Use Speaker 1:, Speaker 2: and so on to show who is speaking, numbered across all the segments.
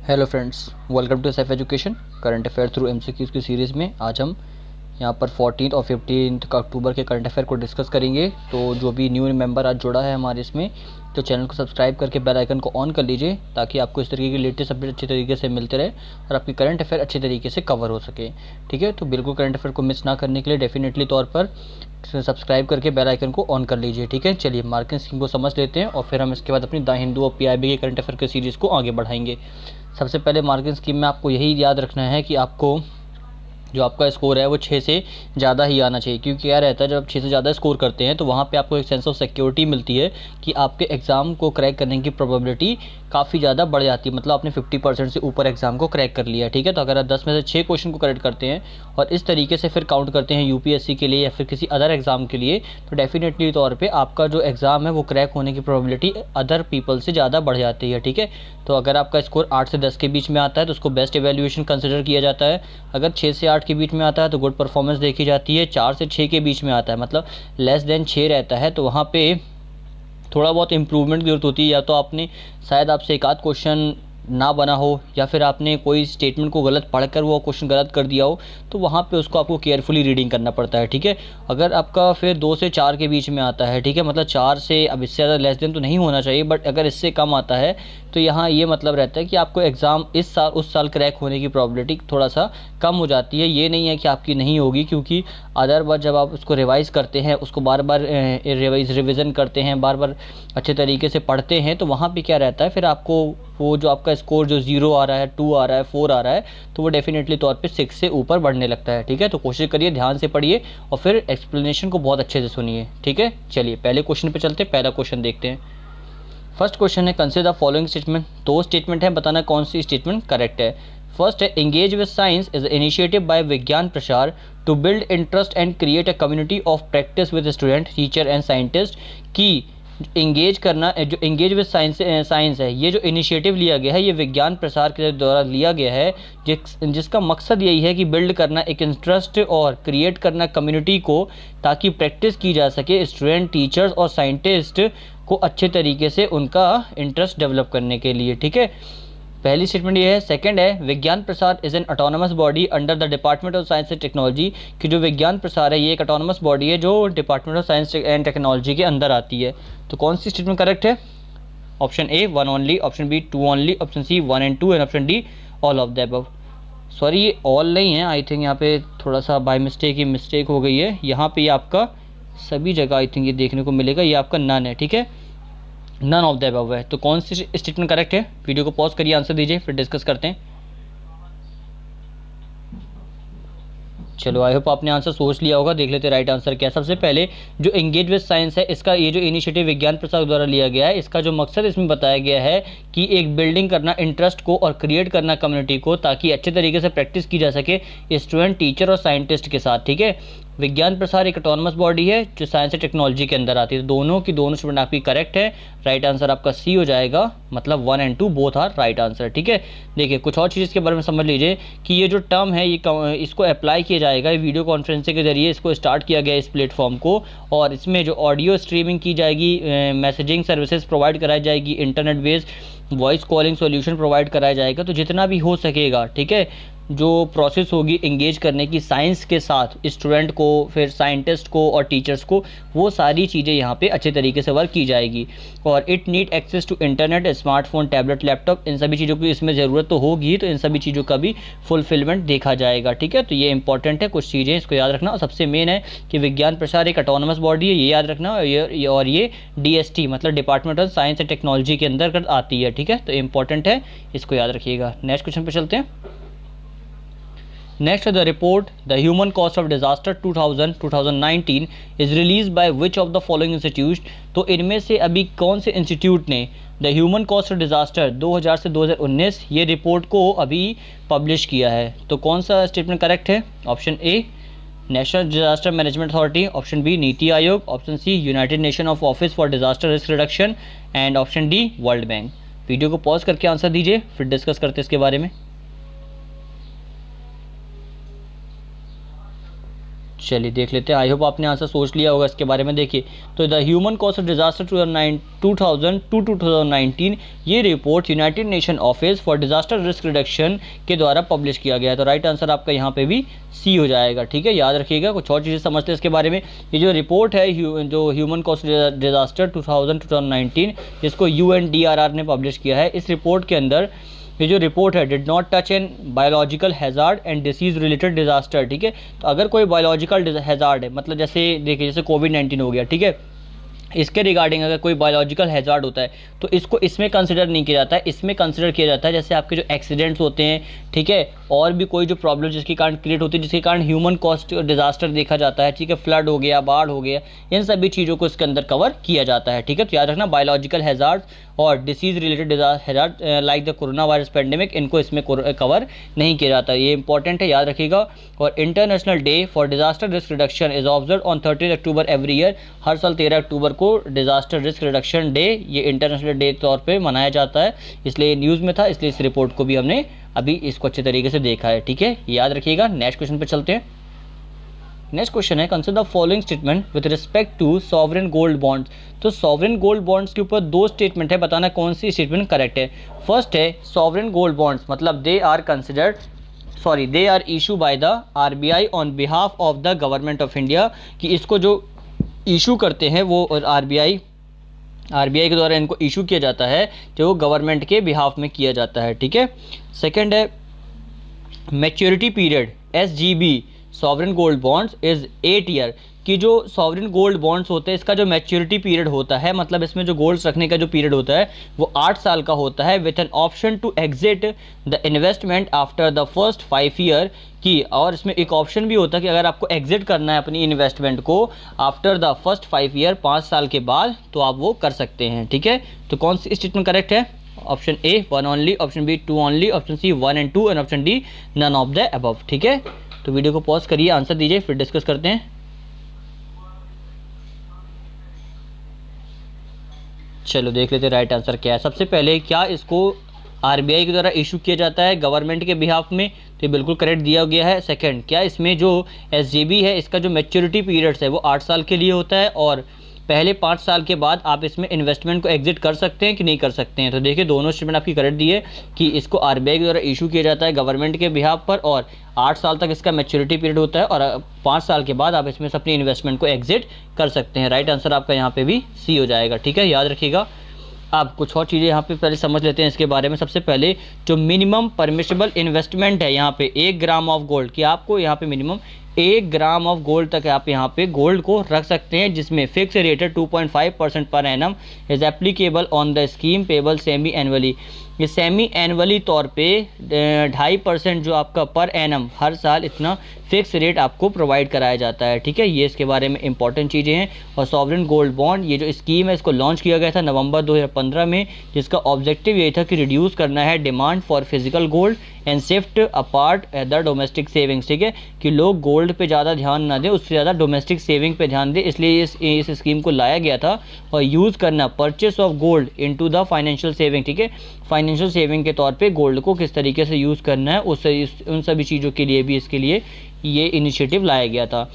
Speaker 1: Hello friends, welcome to Safe Education current affair through MCQs की series में। आज हम यहाँ पर 14 और 15 अक्टूबर के करंट अफेयर को डिस्कस करेंगे। तो जो भी न्यू मेंबर आज जुड़ा है हमारे इसमें, तो चैनल को सब्सक्राइब करके बेल आइकन को ऑन कर लीजिए ताकि आपको इस तरीके की लेटेस्ट अपडेट अच्छे तरीके से मिलते रहे और आपकी करंट अफेयर अच्छे तरीके से कवर हो सके। ठीक है, तो बिल्कुल करंट अफेयर को मिस ना करने के लिए डेफिनेटली तौर पर सब्सक्राइब करके बेल आइकन को ऑन कर लीजिए। ठीक है, चलिए मार्केट स्कीम को समझ लेते हैं और फिर हम इसके बाद अपनी द हिंदू और पीआईबी के करंट अफेयर की सीरीज़ को आगे बढ़ाएंगे। सबसे पहले मार्केट स्कीम में आपको यही याद रखना है कि आपको जो आपका स्कोर है वो 6 से ज़्यादा ही आना चाहिए, क्योंकि क्या रहता है जब आप 6 से ज़्यादा स्कोर करते हैं तो वहाँ पे आपको एक सेंस ऑफ सिक्योरिटी मिलती है कि आपके एग्ज़ाम को क्रैक करने की प्रोबेबिलिटी काफ़ी ज़्यादा बढ़ जाती है। मतलब आपने 50% से ऊपर एग्ज़ाम को क्रैक कर लिया। ठीक है, तो अगर आप 10 में से 6 क्वेश्चन को करेक्ट करते हैं और इस तरीके से फिर काउंट करते हैं यूपीएससी के लिए या फिर किसी अदर एग्ज़ाम के लिए, तो डेफिनेटली तौर पर आपका जो एग्ज़ाम है वो क्रैक होने की प्रोबेबिलिटी अदर पीपल से ज़्यादा बढ़ जाती है। ठीक है, तो अगर आपका स्कोर 8 से 10 के बीच में आता है तो उसको बेस्ट एवेल्यूएशन कंसिडर किया जाता है। अगर 6 से 8 के बीच में आता है तो गुड परफॉर्मेंस देखी जाती है। 4 से 6 के बीच में आता है मतलब लेस देन 6 रहता है तो वहाँ पे थोड़ा बहुत इम्प्रूवमेंट की जरूरत होती है। या तो आपने शायद आपसे एक आध क्वेश्चन ना बना हो या फिर आपने कोई स्टेटमेंट को गलत पढ़कर वो क्वेश्चन गलत कर दिया हो, तो वहाँ पे उसको आपको केयरफुली रीडिंग करना पड़ता है। ठीक है, अगर आपका फिर 2 से 4 के बीच में आता है, ठीक है, मतलब 4 से, अब इससे ज़्यादा लेस देन तो नहीं होना चाहिए, बट अगर इससे कम आता है तो यहाँ ये मतलब रहता है कि आपको एग्ज़ाम इस साल उस साल क्रैक होने की प्रॉबिलिटी थोड़ा सा कम हो जाती है। ये नहीं है कि आपकी नहीं होगी, क्योंकि अदर बार जब आप उसको रिवाइज़ करते हैं, उसको बार बार रिविज़न करते हैं, बार बार अच्छे तरीके से पढ़ते हैं, तो वहाँ पे क्या रहता है फिर आपको वो जो आपका स्कोर जो 0 आ रहा है, 2 आ रहा है, 4 आ रहा है, तो वो डेफिनेटली तौर पे 6 से ऊपर बढ़ने लगता है। ठीक है, तो कोशिश करिए ध्यान से पढ़िए और फिर एक्सप्लेनेशन को बहुत अच्छे से सुनिए। ठीक है, चलिए पहले क्वेश्चन पे चलते हैं। पहला क्वेश्चन देखते हैं। फर्स्ट क्वेश्चन है कंसिडर द फॉलोइंग स्टेटमेंट। दो स्टेटमेंट है, बताना कौन सी स्टेटमेंट करेक्ट है। फर्स्ट है engage with science is initiative by Vigyan Prasar to build interest and create a community of practice with student teacher and scientist. की एंगेज करना, जो एंगेज विद साइंस है, ये जो इनिशिएटिव लिया गया है ये विज्ञान प्रसार के द्वारा लिया गया है, जिसका मकसद यही है कि बिल्ड करना एक इंटरेस्ट और क्रिएट करना कम्युनिटी को, ताकि प्रैक्टिस की जा सके स्टूडेंट, टीचर्स और साइंटिस्ट को अच्छे तरीके से उनका इंटरेस्ट डेवलप करने के लिए। ठीक है, पहली स्टेटमेंट ये है। सेकंड है विज्ञान प्रसार is an autonomous body under the department of science and technology. कि जो विज्ञान प्रसार है ये एक ऑटोनमस बॉडी है जो department of science and technology के अंदर आती है। तो कौन सी स्टेटमेंट करेक्ट है? Option A 1 only, option B 2 only, option C 1 and 2 and option D all of the above. Sorry, ये ऑल नहीं है, आई थिंक यहाँ पे थोड़ा सा बाय मिस्टेक ही मिस्टेक हो गई है। यहाँ पे ये आपका सभी जगह आई थिंक ये देखने को मिलेगा, ये आपका नन है। ठीक है, नन ऑफ द अबव है। तो कौन सी स्टेटमेंट करेक्ट है? वीडियो को पॉज करिए, आंसर दीजिए, फिर डिस्कस करते हैं। चलो, आई होप आपने आंसर सोच लिया होगा। देख लेते राइट आंसर क्या है। सबसे पहले जो एंगेज विद साइंस है, इसका ये जो इनिशिएटिव विज्ञान प्रसार द्वारा लिया गया है, इसका जो मकसद इसमें बताया गया है कि एक बिल्डिंग करना इंटरेस्ट को और क्रिएट करना कम्युनिटी को, ताकि अच्छे तरीके से प्रैक्टिस की जा सके स्टूडेंट, टीचर और साइंटिस्ट के साथ। ठीक है, विज्ञान प्रसार एक ऑटोनमस बॉडी है जो साइंस एंड टेक्नोलॉजी के अंदर आती है। दोनों की दोनों स्टूडेंट आपकी करेक्ट है। राइट आंसर आपका सी हो जाएगा, मतलब 1 and 2 both are right answer. ठीक है, देखिए कुछ और चीज़ के बारे में समझ लीजिए कि ये जो टर्म है ये इसको अप्लाई किया जाएगा। वीडियो कॉन्फ्रेंसिंग के जरिए इसको स्टार्ट किया गया इस प्लेटफॉर्म को, और इसमें जो ऑडियो स्ट्रीमिंग की जाएगी, मैसेजिंग सर्विसेज प्रोवाइड कराई जाएगी, internet based voice calling solution provide कराया जाएगा। तो जितना भी हो सकेगा, ठीक है, जो प्रोसेस होगी एंगेज करने की साइंस के साथ स्टूडेंट को, फिर साइंटिस्ट को और टीचर्स को, वो सारी चीज़ें यहाँ पे अच्छे तरीके से वर्क की जाएगी। और it need access to internet, smartphone, tablet, laptop, इन सभी चीज़ों की इसमें ज़रूरत तो होगी, तो इन सभी चीज़ों का भी फुलफिलमेंट देखा जाएगा। ठीक है, तो ये इंपॉर्टेंट है, कुछ चीज़ें इसको याद रखना। और सबसे मेन है कि विज्ञान प्रसार एक ऑटोनमस बॉडी है, ये याद रखना। और ये DST मतलब department of science and technology के अंदर आती है। ठीक है, तो इंपॉर्टेंट है, इसको याद रखिएगा। नेक्स्ट क्वेश्चन पे चलते हैं। Next, the report, The Human Cost of Disaster 2000-2019 is released by which of the following institutes? तो इनमें से अभी कौन से इंस्टीट्यूट ने the human cost of disaster 2000 से 2019 ये रिपोर्ट को अभी पब्लिश किया है? तो कौन सा स्टेटमेंट करेक्ट है? Option A National Disaster Management Authority, option B NITI Aayog, option C United Nation of Office for disaster risk Reduction and option D World Bank. Video को पॉज करके आंसर दीजिए, फिर डिस्कस करते हैं इसके बारे में। चलिए देख लेते हैं। आई होप आपने आंसर सोच लिया होगा इसके बारे में। देखिए तो the human cost of disaster 2000 to 2019 ये report United Nation Office for disaster risk Reduction के द्वारा पब्लिश किया गया है। तो राइट आंसर आपका यहाँ पे भी सी हो जाएगा। ठीक है, याद रखिएगा। कुछ और चीज़ें समझते हैं इसके बारे में। ये जो रिपोर्ट है जो ह्यूमन कॉस्ट डिजास्टर 2019 जिसको UNDRR ने पब्लिश किया है, इस रिपोर्ट के अंदर ये जो रिपोर्ट है did not touch an biological hazard and disease related disaster. ठीक है, तो अगर कोई बायोलॉजिकल हैजार्ड है, मतलब जैसे देखिए जैसे कोविड-19 हो गया, ठीक है, इसके रिगार्डिंग अगर कोई बायोलॉजिकल हैजार्ड होता है तो इसको इसमें कंसिडर नहीं किया जाता है। इसमें कंसिडर किया जाता है जैसे आपके जो एक्सीडेंट्स होते हैं, ठीक है, और भी कोई जो प्रॉब्लम जिसके कारण क्रिएट होती है, जिसके कारण ह्यूमन कॉस्ट डिजास्टर देखा जाता है, ठीक है, फ्लड हो गया, बाढ़ हो गया, इन सभी चीज़ों को इसके अंदर कवर किया जाता है। ठीक है, तो याद रखना बायोलॉजिकल हैजार्ड और disease related hazard like the corona virus pandemic, इनको इसमें कवर नहीं किया जाता। ये इंपॉर्टेंट है, याद रखिएगा। और international day for disaster risk reduction is observe on 13 October every year. हर साल 13 अक्टूबर को डिजास्टर रिस्क रिडक्शन डे ये इंटरनेशनल डे के तौर पे मनाया जाता है। इसलिए न्यूज़ में था, इसलिए इस रिपोर्ट को भी हमने अभी इसको अच्छे तरीके से देखा है। ठीक है, याद रखिएगा। नेक्स्ट क्वेश्चन पे चलते हैं। नेक्स्ट क्वेश्चन है consider the following statement with respect to sovereign gold bonds. तो सॉवरेन गोल्ड बॉन्ड्स के ऊपर दो स्टेटमेंट है, बताना कौन सी स्टेटमेंट करेक्ट है। फर्स्ट है सॉवरेन गोल्ड बॉन्ड्स मतलब they are issue by the RBI on behalf of the government of India, कि इसको जो इशू करते हैं वो RBI के द्वारा इनको इशू किया जाता है, जो गवर्नमेंट के बिहाफ में किया जाता है। ठीक है, सेकंड है maturity period SGB sovereign gold bonds is 8 year, कि जो सॉवरेन गोल्ड बॉन्ड्स होते हैं इसका जो मैच्योरिटी पीरियड होता है, मतलब इसमें जो गोल्ड्स रखने का जो पीरियड होता है वो 8 साल का होता है, with an option to exit the investment after the first 5 year की। और इसमें एक ऑप्शन भी होता है कि अगर आपको एग्जिट करना है अपनी इन्वेस्टमेंट को आफ्टर द फर्स्ट 5 ईयर, 5 साल के बाद, तो आप वो कर सकते हैं। ठीक है, तो कौन सी स्टेटमेंट करेक्ट है? Option A 1 only, option B 2 only, option C 1 and 2 and option D none of the above. ठीक है, तो वीडियो को पॉज करिए, आंसर दीजिए, फिर डिस्कस करते हैं। चलो देख लेते हैं राइट आंसर क्या है। सबसे पहले क्या इसको RBI के द्वारा इशू किया जाता है गवर्नमेंट के बिहाफ में, तो ये बिल्कुल करेक्ट दिया गया है। सेकंड, क्या इसमें जो SGB है इसका जो मैच्योरिटी पीरियड्स है वो 8 साल के लिए होता है, और पहले 5 साल के बाद आप इसमें इन्वेस्टमेंट को एग्जिट कर सकते हैं कि नहीं कर सकते हैं। तो देखिए दोनों स्टेटमेंट आपकी करेक्ट दी है कि इसको RBI के द्वारा इशू किया जाता है गवर्नमेंट के बिहाफ पर, और 8 साल तक इसका मैच्योरिटी पीरियड होता है, और 5 साल के बाद आप इसमें से अपनी इन्वेस्टमेंट को एग्जिट कर सकते हैं। राइट आंसर आपका यहाँ पे भी C हो जाएगा। ठीक है, याद रखिएगा। अब कुछ और चीज़ें यहाँ पे पहले समझ लेते हैं इसके बारे में। सबसे पहले जो मिनिमम परमिशेबल इन्वेस्टमेंट है यहाँ पे 1 ग्राम ऑफ गोल्ड, कि आपको यहाँ पे मिनिमम 1 ग्राम ऑफ गोल्ड तक आप यहाँ पे गोल्ड को रख सकते हैं, जिसमें फिक्स रेट है 2.5% per annum is applicable on the scheme payable semi annually. ये सेमी एनुअली तौर पे 2.5% जो आपका पर एनम हर साल इतना फिक्स रेट आपको प्रोवाइड कराया जाता है। ठीक है, ये इसके बारे में इंपॉर्टेंट चीज़ें हैं। और सॉवरेन गोल्ड बॉन्ड ये जो स्कीम है इसको लॉन्च किया गया था नवंबर 2015 में, जिसका ऑब्जेक्टिव यही था कि रिड्यूस करना है demand for physical gold and shift apart the domestic savings. ठीक है, कि लोग गोल्ड पे ज़्यादा ध्यान ना दें, उससे ज़्यादा डोमेस्टिक सेविंग पे ध्यान दें, इसलिए इस स्कीम को लाया गया था। और यूज़ करना purchase of gold into the financial saving. ठीक है, फाइनेंशियल सेविंग के तौर पे गोल्ड को किस तरीके से यूज़ करना है उन सभी चीज़ों के लिए भी इसके लिए ये इनिशिएटिव लाया गया था।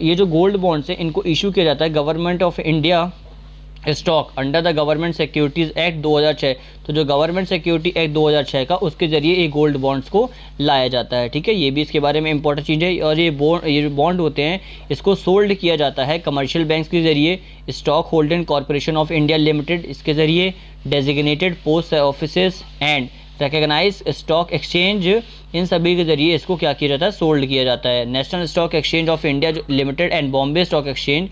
Speaker 1: ये जो गोल्ड बॉन्ड्स हैं इनको इशू किया जाता है government of India stock under the government securities act 2006। तो जो गवर्नमेंट सिक्योरिटी एक्ट 2006 का, उसके जरिए ये गोल्ड बॉन्ड्स को लाया जाता है। ठीक है, ये भी इसके बारे में इंपॉर्टेंट चीज़ है। और ये जो बॉन्ड होते हैं इसको सोल्ड किया जाता है कमर्शियल बैंक्स के जरिए, stock holding corporation of India limited इसके जरिए, designated post offices and recognise stock exchange, इन सभी के जरिए इसको क्या किया जाता है, सोल्ड किया जाता है। National stock exchange of India limited and Bombay stock exchange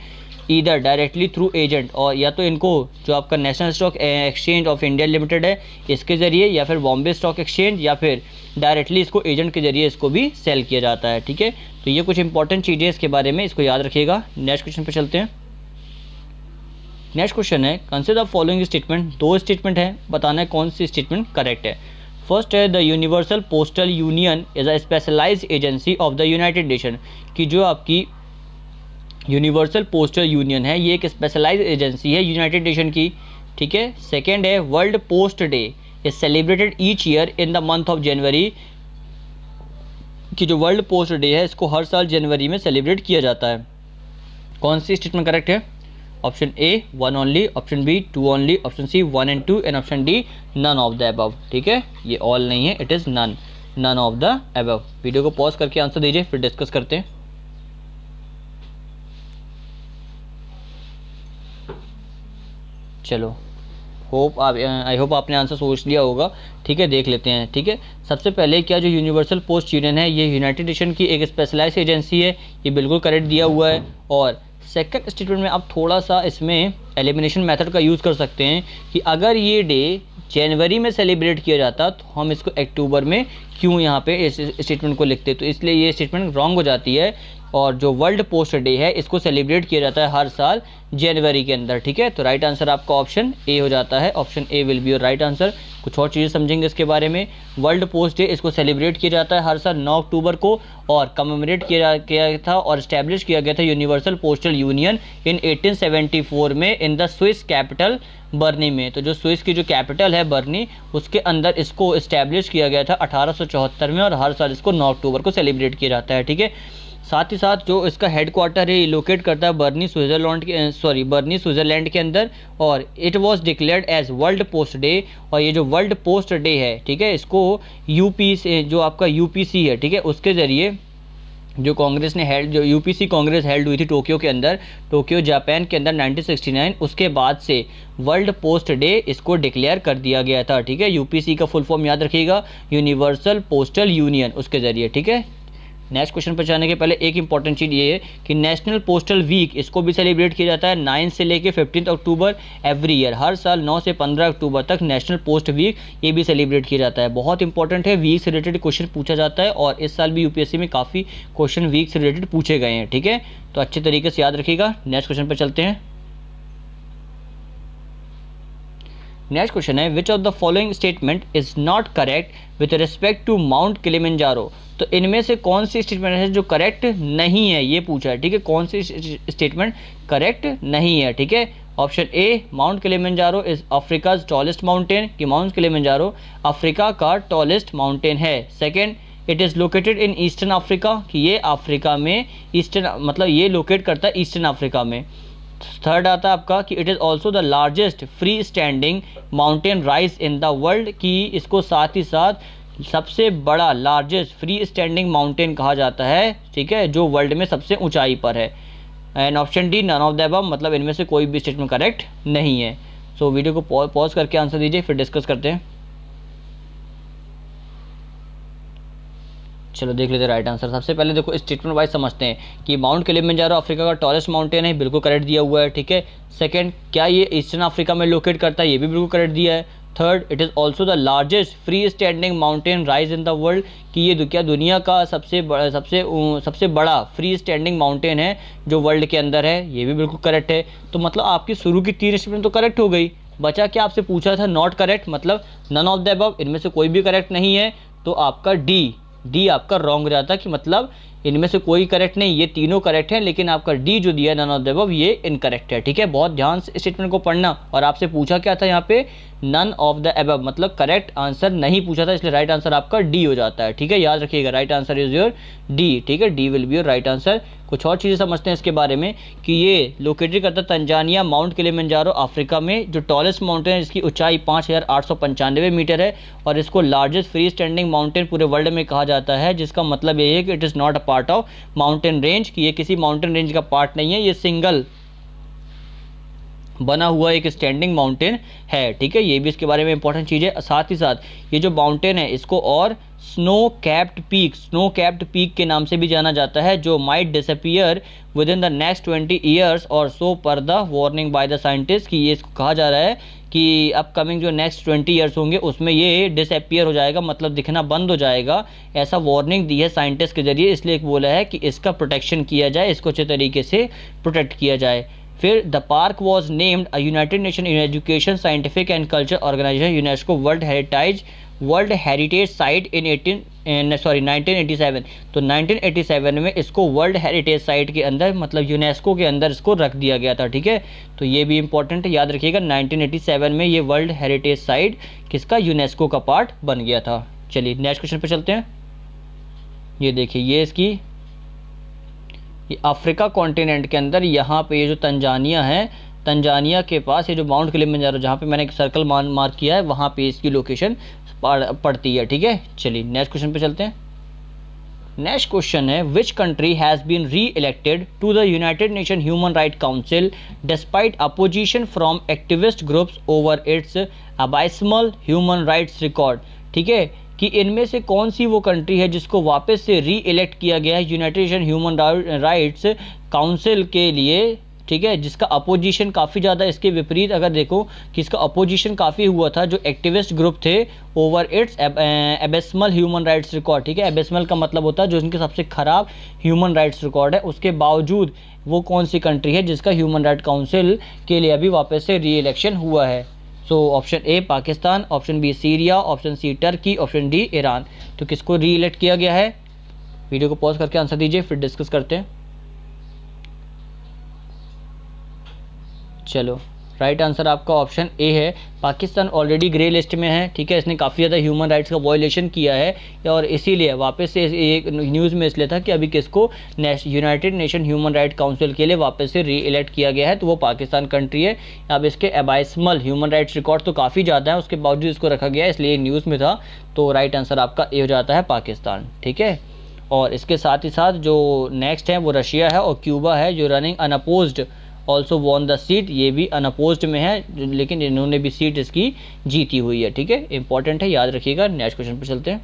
Speaker 1: either directly through agent, और या तो इनको जो आपका national stock exchange of India limited है इसके ज़रिए, या फिर बॉम्बे स्टॉक एक्सचेंज, या फिर डायरेक्टली इसको एजेंट के जरिए इसको भी सेल किया जाता है। ठीक है, तो ये कुछ इंपॉर्टेंट चीज़ें इसके बारे में, इसको याद रखिएगा। नेक्स्ट क्वेश्चन पे चलते हैं। नेक्स्ट क्वेश्चन है consider the following statement. 2 statement है, बताना है कौन सी स्टेटमेंट करेक्ट है। फर्स्ट है the Universal Postal Union is a specialised agency of the United Nation, कि जो आपकी यूनिवर्सल पोस्टल यूनियन है ये एक स्पेशलाइज्ड एजेंसी है यूनाइटेड नेशन की। ठीक है, सेकेंड है World Post Day is celebrated each year in the month of January कि जो वर्ल्ड पोस्ट डे है इसको हर साल जनवरी में सेलिब्रेट किया जाता है। कौन सी स्टेटमेंट करेक्ट है? Option A 1 only, option B 2 only, option C 1 and 2 and option D none of the above. ठीक है, ये ऑल नहीं है, it is none of the above. Video को पॉज करके आंसर दीजिए, फिर डिस्कस करते हैं। चलो, आई होप आपने आंसर सोच लिया होगा। ठीक है, देख लेते हैं। ठीक है, सबसे पहले क्या जो यूनिवर्सल पोस्ट यूनियन है ये यूनाइटेड नेशन की एक स्पेशलाइज्ड एजेंसी है, ये बिल्कुल करेक्ट दिया हुआ है। और सेकंड स्टेटमेंट में आप थोड़ा सा इसमें एलिमिनेशन मेथड का यूज़ कर सकते हैं कि अगर ये डे जनवरी में सेलिब्रेट किया जाता तो हम इसको अक्टूबर में क्यों यहाँ पे इस स्टेटमेंट को लिखते, तो इसलिए ये स्टेटमेंट रॉन्ग हो जाती है। और जो वर्ल्ड पोस्ट डे है इसको सेलिब्रेट किया जाता है हर साल जनवरी के अंदर। ठीक है, तो राइट आंसर आपका ऑप्शन ए हो जाता है। Option A will be your right answer. कुछ और चीज़ें समझेंगे इसके बारे में। वर्ल्ड पोस्ट डे इसको सेलिब्रेट किया जाता है हर साल 9 अक्टूबर को, और कमेमोरेट किया था और इस्टेब्लिश किया गया था यूनिवर्सल पोस्टल यूनियन इन 1874 में इन द स्विस कैपिटल बर्नी में। तो जो स्विस की जो कैपिटल है बर्नी, उसके अंदर इसको इस्टेब्लिश किया गया था 1874 में, और हर साल इसको 9 अक्टूबर को सेलिब्रेट किया जाता है। ठीक है, साथ ही साथ जो इसका हेडक्वार्टर है लोकेट करता है बर्नी स्विट्ज़रलैंड के अंदर, और it was declared as World Post Day. और ये जो वर्ल्ड पोस्ट डे है, ठीक है, इसको यूपी से जो आपका यूपीसी है, ठीक है, उसके ज़रिए जो कांग्रेस ने हेल्ड, जो यूपीसी कांग्रेस हेल्ड हुई थी टोक्यो के अंदर, टोक्यो जापान के अंदर 1969, उसके बाद से वर्ल्ड पोस्ट डे इसको डिक्लेयर कर दिया गया था। ठीक है, यूपीसी का फुल फॉर्म याद रखिएगा, यूनिवर्सल पोस्टल यूनियन, उसके ज़रिए। ठीक है, नेक्स्ट क्वेश्चन पर जाने के पहले एक इंपॉर्टेंट चीज़ ये है कि नेशनल पोस्टल वीक इसको भी सेलिब्रेट किया जाता है 9 से लेके 15 अक्टूबर एवरी ईयर। हर साल 9 से 15 अक्टूबर तक नेशनल पोस्ट वीक ये भी सेलिब्रेट किया जाता है। बहुत इंपॉर्टेंट है, वीक से रिलेटेड क्वेश्चन पूछा जाता है, और इस साल भी यूपीएससी में काफ़ी क्वेश्चन वीक से रिलेटेड पूछे गए हैं। ठीक है, तो अच्छे तरीके से याद रखिएगा। नेक्स्ट क्वेश्चन पर चलते हैं। नेक्स्ट क्वेश्चन है which of the following statement is not correct with respect to Mount Kilimanjaro. तो इनमें से कौन सी स्टेटमेंट है जो करेक्ट नहीं है, ये पूछा है। ठीक है, कौन सी स्टेटमेंट करेक्ट नहीं है। ठीक है, option A mount Kilimanjaro is Africa's tallest mountain, कि माउंट किलिमंजारो अफ्रीका का टॉलेस्ट माउंटेन है। Second, it is located in eastern Africa, कि ये अफ्रीका में ईस्टर्न मतलब ये लोकेट करता है ईस्टर्न अफ्रीका में। थर्ड आता है आपका कि it is also the largest free standing mountain rise in the world, कि इसको साथ ही साथ सबसे बड़ा लार्जेस्ट फ्री स्टैंडिंग माउंटेन कहा जाता है। ठीक है, जो वर्ल्ड में सबसे ऊंचाई पर है। And option D none of the above, मतलब इनमें से कोई भी स्टेटमेंट करेक्ट नहीं है। सो वीडियो को पॉज करके आंसर दीजिए, फिर डिस्कस करते हैं। चलो देख लेते हैं राइट आंसर। सबसे पहले देखो स्टेटमेंट वाइज समझते हैं कि माउंट किलिमंजारो अफ्रीका का टॉलेस्ट माउंटेन है, बिल्कुल करेक्ट दिया हुआ है। ठीक है, सेकंड, क्या ये ईस्टर्न अफ्रीका में लोकेट करता है, ये भी बिल्कुल करेक्ट दिया है। Third, it is also the largest free standing mountain rise in the world, कि ये क्या दुनिया का सबसे बड़ा फ्री स्टैंडिंग माउंटेन है जो वर्ल्ड के अंदर है, ये भी बिल्कुल करेक्ट है। तो मतलब आपकी शुरू की 3 स्टेटमेंट तो करेक्ट हो गई। बचा क्या, आपसे पूछा था नॉट करेक्ट, मतलब नन ऑफ द अबव, इनमें से कोई भी करेक्ट नहीं है। तो आपका डी आपका रॉन्ग हो जाता, कि मतलब इनमें से कोई करेक्ट नहीं, ये तीनों करेक्ट हैं, लेकिन आपका डी जो दिया नन ऑफ द अबव ये इनकरेक्ट है। ठीक है, बहुत ध्यान से स्टेटमेंट को पढ़ना। और आपसे पूछा क्या था यहाँ पे, नन ऑफ द अबव, मतलब करेक्ट आंसर नहीं पूछा था, इसलिए राइट आंसर आपका डी हो जाता है। ठीक है, याद रखिएगा, right answer is your D. ठीक है, D will be your right answer. कुछ और चीज़ें समझते हैं इसके बारे में कि ये लोकेटेड करता है तंजानिया माउंट किलिमंजारो अफ्रीका में, जो टॉलेस्ट माउंटेन है इसकी ऊंचाई 5895 मीटर है, और इसको लार्जेस्ट फ्री स्टैंडिंग माउंटेन पूरे वर्ल्ड में कहा जाता है, जिसका मतलब ये है कि it is not a part of mountain range, कि ये किसी माउंटेन रेंज का पार्ट नहीं है, ये सिंगल बना हुआ एक स्टैंडिंग माउंटेन है। ठीक है, ये भी इसके बारे में इंपॉर्टेंट चीज़ है। साथ ही साथ ये जो माउंटेन है इसको और स्नो कैप्ड पीक के नाम से भी जाना जाता है, जो might disappear with in the next 20 years और सो पर the warning by the scientist, कि ये इसको कहा जा रहा है कि अपकमिंग जो नेक्स्ट 20 ईयर्स होंगे उसमें ये डिसअपियर हो जाएगा, मतलब दिखना बंद हो जाएगा, ऐसा वार्निंग दी है साइंटिस्ट के जरिए। इसलिए बोला है कि इसका प्रोटेक्शन किया जाए, इसको अच्छे तरीके से प्रोटेक्ट किया जाए। फिर the park was named a united nation education scientific and culture organisation UNESCO world heritage site in 1987। तो 1987 में इसको वर्ल्ड हेरिटेज साइट के अंदर, मतलब यूनेस्को के अंदर इसको रख दिया गया था। ठीक है, तो ये भी इंपॉर्टेंट है, याद रखिएगा 1987 में ये वर्ल्ड हेरिटेज साइट किसका, यूनेस्को का पार्ट बन गया था। चलिए नेक्स्ट क्वेश्चन पे चलते हैं। ये देखिए, ये इसकी, ये अफ्रीका कॉन्टिनेंट के अंदर यहाँ पे ये जो तंजानिया है, तंजानिया के पास ये जो माउंट किलिमंजारो जहाँ पे मैंने एक सर्कल मार्क किया है, वहाँ पे इसकी लोकेशन पड़ती है। ठीक है, चलिए नेक्स्ट क्वेश्चन पे चलते हैं। नेक्स्ट क्वेश्चन है, which country has been reelected to the United nation human right council despite opposition from activist groups over its abysmal human rights record. ठीक है, कि इनमें से कौन सी वो कंट्री है जिसको वापस से री इलेक्ट किया गया है United nation human rights council के लिए। ठीक है, जिसका अपोजिशन काफ़ी ज़्यादा, इसके विपरीत अगर देखो कि इसका अपोजिशन काफ़ी हुआ था जो एक्टिविस्ट ग्रुप थे over its abysmal human rights record. ठीक है, एबेसमल का मतलब होता है जो इनके सबसे ख़राब ह्यूमन राइट्स रिकॉर्ड है, उसके बावजूद वो कौन सी कंट्री है जिसका ह्यूमन राइट काउंसिल के लिए अभी वापस से री इलेक्शन हुआ है। So option A Pakistan, option B Syria, option C Turkey, option D Iran. तो किसको री इलेक्ट किया गया है? वीडियो को पॉज करके आंसर दीजिए, फिर डिस्कस करते हैं। चलो, राइट आंसर आपका ऑप्शन ए है, पाकिस्तान ऑलरेडी ग्रे लिस्ट में है। ठीक है, इसने काफ़ी ज़्यादा ह्यूमन राइट्स का वायलेशन किया है और इसीलिए वापस से एक न्यूज़ में इसलिए था कि अभी किसको United nation human right council के लिए वापस से री इलेक्ट किया गया है, तो वो पाकिस्तान कंट्री है। अब इसके एबाइसमल ह्यूमन राइट्स रिकॉर्ड तो काफ़ी ज़्यादा है, उसके बावजूद इसको रखा गया है, इसलिए न्यूज़ में था। तो राइट आंसर आपका ए हो जाता है, पाकिस्तान। ठीक है, और इसके साथ ही साथ जो नेक्स्ट है वो रशिया है और क्यूबा है, जो running unopposed also won the seat, ये भी अनअपोज्ड में है लेकिन इन्होंने भी सीट इसकी जीती हुई है। ठीक है, इंपॉर्टेंट है, याद रखिएगा। नेक्स्ट क्वेश्चन पर चलते हैं।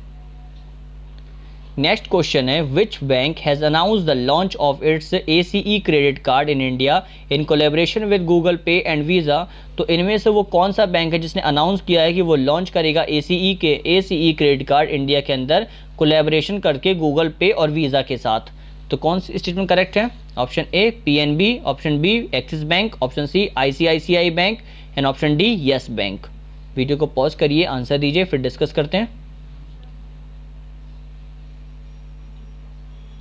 Speaker 1: नेक्स्ट क्वेश्चन है, which bank has announce the launch of its ACE credit card in India in collaboration with Google पे एंड वीज़ा। तो इनमें से वो कौन सा बैंक है जिसने अनाउंस किया है कि वो लॉन्च करेगा ACE क्रेडिट कार्ड इंडिया के अंदर कोलेब्रेशन करके गूगल पे और वीज़ा के साथ। तो कौन सी स्टेटमेंट करेक्ट है? Option A PNB, option B Axis bank, option C ICICI bank and option D Yes bank. Video को पॉज करिए, आंसर दीजिए, फिर डिस्कस करते हैं।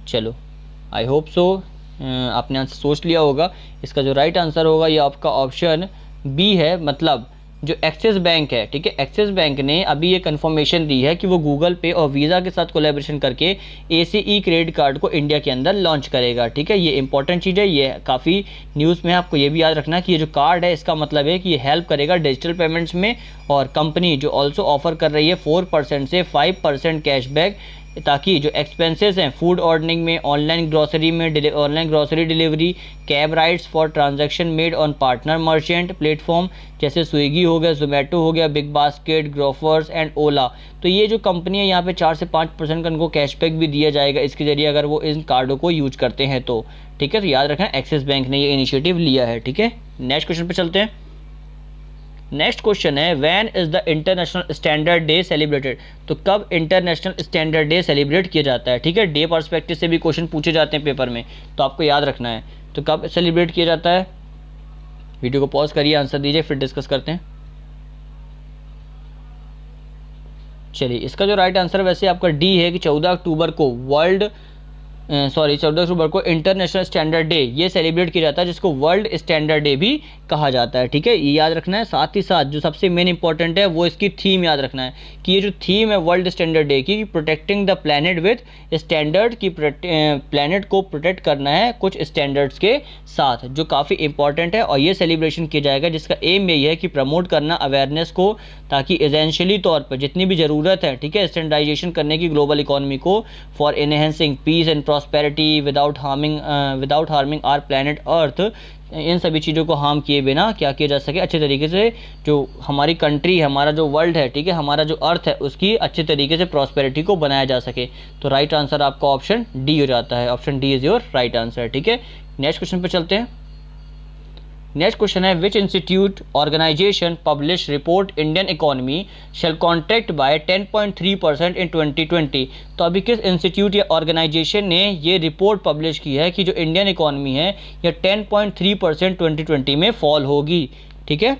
Speaker 1: चलो, आई होप सो आपने आंसर सोच लिया होगा। इसका जो राइट आंसर होगा ये आपका ऑप्शन बी है, मतलब जो एक्सिस बैंक है। ठीक है, एक्सिस बैंक ने अभी ये कंफर्मेशन दी है कि वो गूगल पे और वीज़ा के साथ कोलैबोरेशन करके ACE क्रेडिट कार्ड को इंडिया के अंदर लॉन्च करेगा। ठीक है, ये इंपॉर्टेंट चीज़ है, ये काफ़ी न्यूज़ में आपको ये भी याद रखना कि ये जो कार्ड है इसका मतलब है कि ये हेल्प करेगा डिजिटल पेमेंट्स में, और कंपनी जो ऑल्सो ऑफर कर रही है 4% से 5% कैशबैक, ताकि जो एक्सपेंसेस हैं फूड ऑर्डरिंग में, online grocery delivery, cab rides for transaction made on partner merchant platform जैसे स्विगी हो गया, जोमेटो हो गया, बिग बास्केट, ग्रोफर्स एंड ओला। तो ये जो कंपनी है यहाँ पे 4 से 5% का उनको कैशबैक भी दिया जाएगा इसके जरिए अगर वो इन कार्डों को यूज करते हैं तो। ठीक है, तो याद रखना एक्सिस बैंक ने ये इनिशिएटिव लिया है। ठीक है, नेक्स्ट क्वेश्चन पे चलते हैं। नेक्स्ट क्वेश्चन है, when is the international standard day celebrated. तो कब इंटरनेशनल स्टैंडर्ड डे सेलिब्रेट किया जाता है? ठीक है, डे पर्सपेक्टिव से भी क्वेश्चन पूछे जाते हैं पेपर में, तो आपको याद रखना है। तो कब सेलिब्रेट किया जाता है? वीडियो को पॉज करिए, आंसर दीजिए, फिर डिस्कस करते हैं। चलिए, इसका जो राइट आंसर वैसे आपका डी है कि 14 अक्टूबर को 14 अक्टूबर को इंटरनेशनल स्टैंडर्ड डे ये सेलिब्रेट किया जाता है, जिसको वर्ल्ड स्टैंडर्ड डे भी कहा जाता है। ठीक है, ये याद रखना है। साथ ही साथ जो सबसे मेन इंपॉर्टेंट है वो इसकी थीम याद रखना है कि ये जो थीम है वर्ल्ड स्टैंडर्ड डे की, protecting the planet with standard, की प्लैनेट को प्रोटेक्ट करना है कुछ स्टैंडर्ड्स के साथ, जो काफ़ी इंपॉर्टेंट है। और ये सेलिब्रेशन किया जाएगा जिसका एम यही है कि प्रमोट करना अवेयरनेस को, ताकि एसेंशियली तौर पर जितनी भी ज़रूरत है, ठीक है, स्टैंडर्डाइजेशन करने की ग्लोबल इकोनॉमी को, for enhancing peace and prosperity without harming our planet earth, इन सभी चीज़ों को हार्म किए बिना क्या किया जा सके, अच्छे तरीके से जो हमारी कंट्री है, हमारा जो वर्ल्ड है, ठीक है, हमारा जो अर्थ है, उसकी अच्छे तरीके से प्रॉस्पेरिटी को बनाया जा सके। तो राइट आंसर आपका ऑप्शन डी हो जाता है। Option D is your right answer. ठीक है, नेक्स्ट क्वेश्चन पे चलते हैं। नेक्स्ट क्वेश्चन है, which institute organisation publish report Indian economy shall contract by 10.3% in 2020। तो अभी किस इंस्टीट्यूट या ऑर्गेनाइजेशन ने ये रिपोर्ट पब्लिश की है कि जो इंडियन इकोनॉमी है ये 10.3% 2020 में फॉल होगी। ठीक है,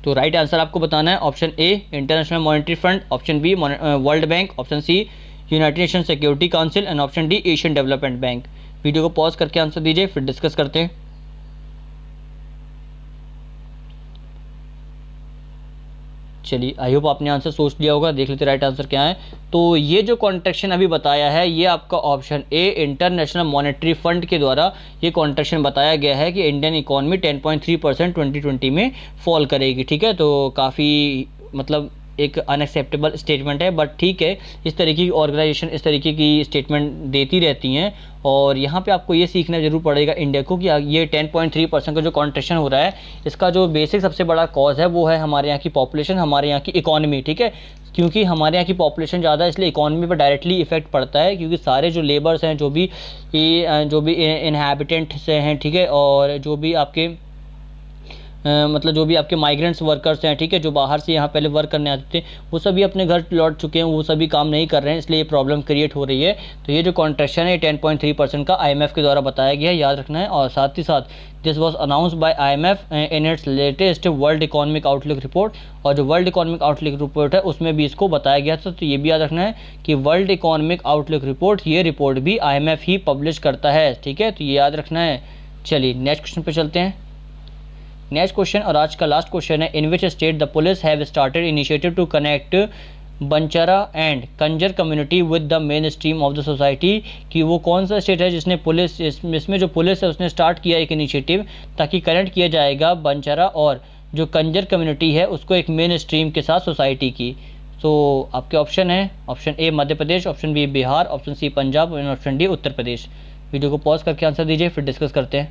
Speaker 1: तो राइट आंसर आपको बताना है। Option A International Monetary Fund, option B World Bank, option C United Nation Security Council and option D Asian Development Bank. Video को पॉज करके आंसर दीजिए, फिर डिस्कस करते हैं। चलिए आई होप आपने आंसर सोच लिया होगा, देख लेते राइट आंसर क्या है। तो ये जो कॉन्ट्रैक्शन अभी बताया है ये आपका option A International Monetary fund के द्वारा ये कॉन्ट्रैक्शन बताया गया है कि इंडियन इकोनॉमी 10.3% 2020 में फॉल करेगी। ठीक है, तो काफ़ी मतलब एक अनएक्सेप्टेबल स्टेटमेंट है, बट ठीक है, इस तरीके की ऑर्गेनाइजेशन इस तरीके की स्टेटमेंट देती रहती हैं। और यहाँ पे आपको ये सीखना जरूर पड़ेगा इंडिया को कि ये 10.3% का जो कॉन्ट्रैक्शन हो रहा है इसका जो बेसिक सबसे बड़ा कॉज है वो है हमारे यहाँ की पॉपुलेशन, हमारे यहाँ की इकॉनमी। ठीक है, क्योंकि हमारे यहाँ की पॉपुलेशन ज़्यादा है इसलिए इकॉनमी पर डायरेक्टली इफेक्ट पड़ता है, क्योंकि सारे जो लेबर्स हैं जो भी इनहैबिटेंट्स हैं, ठीक है, और जो भी आपके मतलब जो भी आपके माइग्रेंट्स वर्कर्स हैं, ठीक है, जो बाहर से यहाँ पहले वर्क करने आते थे वो सभी अपने घर लौट चुके हैं, वो सभी काम नहीं कर रहे हैं, इसलिए ये प्रॉब्लम क्रिएट हो रही है। तो ये जो कॉन्ट्रैक्शन है 10.3% का IMF के द्वारा बताया गया है, याद रखना है। और साथ ही साथ this was announced by IMF in its latest world economic outlook report, और जो वर्ल्ड इकोनॉमिक आउटलुक रिपोर्ट है उसमें भी इसको बताया गया था। तो ये भी याद रखना है कि वर्ल्ड इकोनॉमिक आउटलुक रिपोर्ट, ये रिपोर्ट भी IMF ही पब्लिश करता है। ठीक है, तो ये याद रखना है। चलिए नेक्स्ट क्वेश्चन पे चलते हैं। नेक्स्ट क्वेश्चन और आज का लास्ट क्वेश्चन है, in which state the police have started initiative to connect Banjara and Kanjar community with the mainstream of the society, कि वो कौन सा स्टेट है जिसने पुलिस इसमें जो पुलिस है उसने स्टार्ट किया एक इनिशिएटिव ताकि कनेक्ट किया जाएगा बंजारा और जो कंजर कम्युनिटी है उसको एक मेन स्ट्रीम के साथ सोसाइटी की। तो आपके ऑप्शन है, option A Madhya Pradesh, option B Bihar, option C Punjab और option D Uttar Pradesh. Video को पॉज करके आंसर दीजिए फिर डिस्कस करते हैं।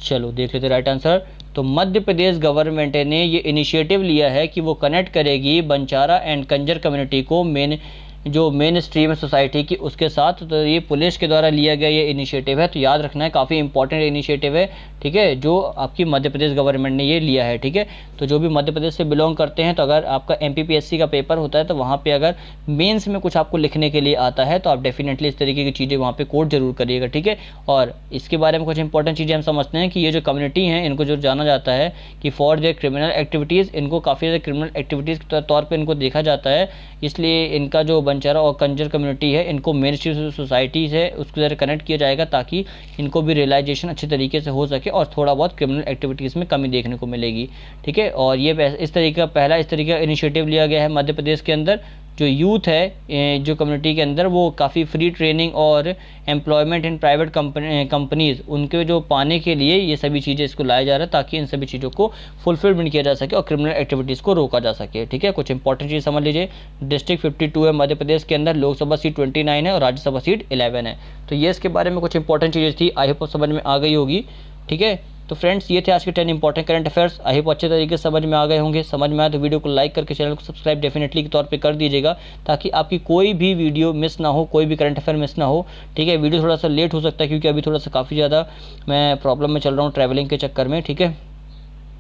Speaker 1: चलो देख लेते राइट आंसर। तो मध्य प्रदेश गवर्नमेंट ने ये इनिशिएटिव लिया है कि वो कनेक्ट करेगी बंजारा एंड कंजर कम्युनिटी को मेन स्ट्रीम है सोसाइटी की उसके साथ। तो ये पुलिस के द्वारा लिया गया ये इनिशिएटिव है, तो याद रखना है काफ़ी इंपॉर्टेंट इनिशिएटिव है। ठीक है, जो आपकी मध्य प्रदेश गवर्नमेंट ने ये लिया है। ठीक है, तो जो भी मध्य प्रदेश से बिलोंग करते हैं, तो अगर आपका MPPSC का पेपर होता है तो वहाँ पे अगर मेंस में कुछ आपको लिखने के लिए आता है तो आप डेफिनेटली इस तरीके की चीज़ें वहाँ पे कोट जरूर करिएगा। ठीक है, और इसके बारे में कुछ इंपॉर्टेंट चीज़ें हम समझते हैं कि ये जो कम्युनिटी हैं इनको जो जाना जाता है कि फॉर देयर क्रिमिनल एक्टिविटीज़, इनको काफ़ी ज़्यादा क्रिमिनल एक्टिविटीज़ के तौर पर इनको देखा जाता है, इसलिए इनका जो बंजारा और कंजर कम्युनिटी है इनको मेन स्ट्रीम सोसाइटी से उसके ज़रिए कनेक्ट किया जाएगा ताकि इनको भी रियलाइजेशन अच्छे तरीके से हो सके और थोड़ा बहुत क्रिमिनल एक्टिविटीज़ में कमी देखने को मिलेगी। ठीक है, और ये इस तरीके का पहला इस तरीके का इनिशिएटिव लिया गया है मध्य प्रदेश के अंदर। जो यूथ है जो कम्युनिटी के अंदर वो काफ़ी फ्री ट्रेनिंग और एम्प्लॉयमेंट इन प्राइवेट कंपनीज़ उनके जो पाने के लिए ये सभी चीज़ें इसको लाया जा रहा है ताकि इन सभी चीज़ों को फुलफिलमेंट किया जा सके और क्रिमिनल एक्टिविटीज़ को रोका जा सके। ठीक है, कुछ इंपॉर्टेंट चीज़ समझ लीजिए। डिस्ट्रिक्ट 52 है मध्य प्रदेश के अंदर, लोकसभा सीट 29 है और राज्यसभा सीट 11 है। तो ये इसके बारे में कुछ इंपॉर्टेंट चीज़ें थी, आई होप समझ में आ गई होगी। ठीक है, तो फ्रेंड्स ये थे आज के 10 important current affairs. I hope अच्छे तरीके से समझ में आ गए होंगे। समझ में आए तो वीडियो को लाइक करके चैनल को सब्सक्राइब डेफिनेटली के तौर पे कर दीजिएगा ताकि आपकी कोई भी वीडियो मिस ना हो, कोई भी करंट अफेयर मिस ना हो। ठीक है, वीडियो थोड़ा सा लेट हो सकता है क्योंकि अभी थोड़ा सा काफ़ी ज़्यादा मैं प्रॉब्लम में चल रहा हूँ ट्रैवलिंग के चक्कर में। ठीक है,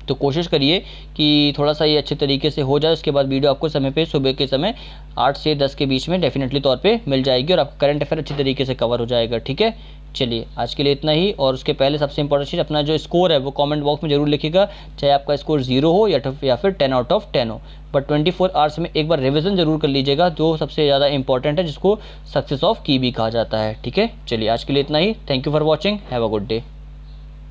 Speaker 1: तो कोशिश करिए कि थोड़ा सा ये अच्छे तरीके से हो जाए, उसके बाद वीडियो आपको समय पे सुबह के समय 8 से 10 के बीच में डेफिनेटली तौर पे मिल जाएगी और आपका करंट अफेयर अच्छे तरीके से कवर हो जाएगा। ठीक है, चलिए आज के लिए इतना ही। और उसके पहले सबसे इंपॉर्टेंट चीज़, अपना जो स्कोर है वो कमेंट बॉक्स में जरूर लिखिएगा, चाहे आपका स्कोर 0 हो या फिर 10 आउट ऑफ 10 हो, बट 24 आवर्स में एक बार रिवीजन जरूर कर लीजिएगा, जो सबसे ज़्यादा इंपॉर्टेंट है, जिसको सक्सेस ऑफ की भी कहा जाता है। ठीक है, चलिए आज के लिए इतना ही। Thank you for watching, have a good day.